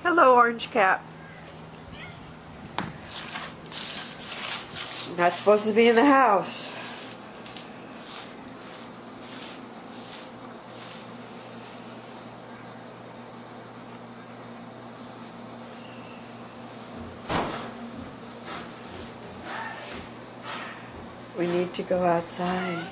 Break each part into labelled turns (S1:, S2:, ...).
S1: Hello, orange cat. Not supposed to be in the house. We need to go outside.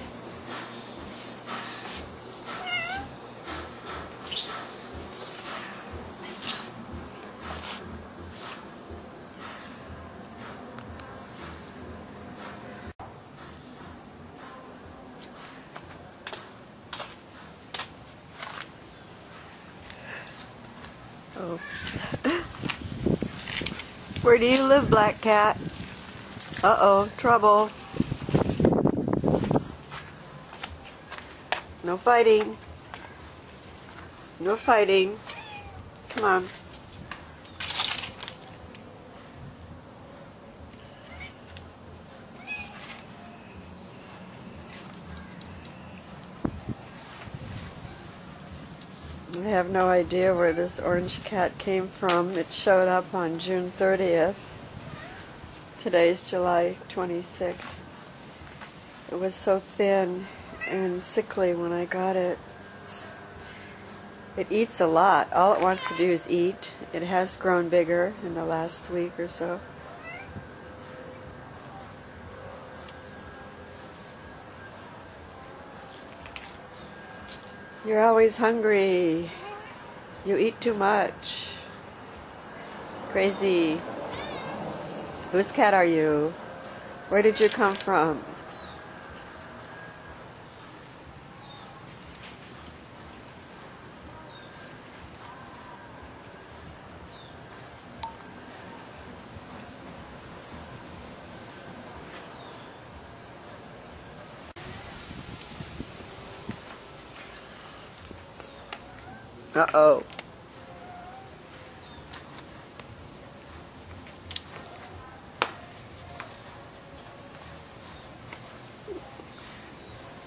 S1: Oh. Where do you live, black cat? Uh-oh, trouble. No fighting. No fighting. Come on. I have no idea where this orange cat came from. It showed up on June 30th. Today's July 26th. It was so thin and sickly when I got it. It eats a lot. All it wants to do is eat. It has grown bigger in the last week or so. You're always hungry. You eat too much. Crazy. Whose cat are you? Where did you come from? Uh-oh.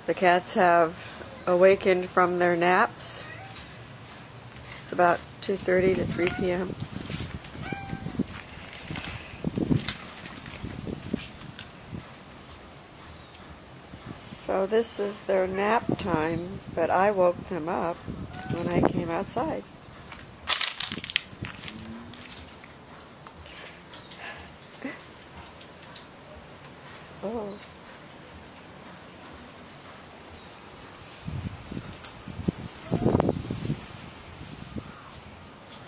S1: The cats have awakened from their naps. It's about 2:30 to 3 p.m. So this is their nap time, but I woke them up when I came outside. Oh.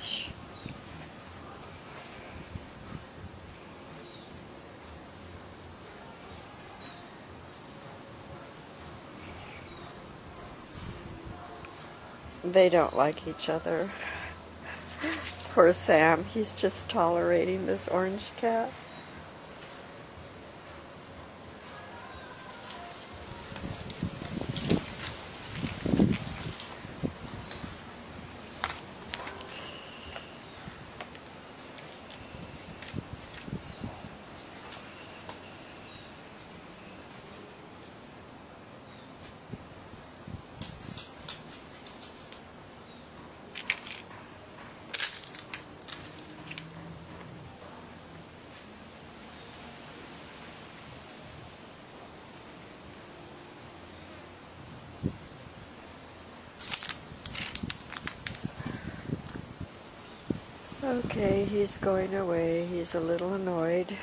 S1: Shh. They don't like each other. Poor Sam, he's just tolerating this orange cat. Okay, he's going away. He's a little annoyed.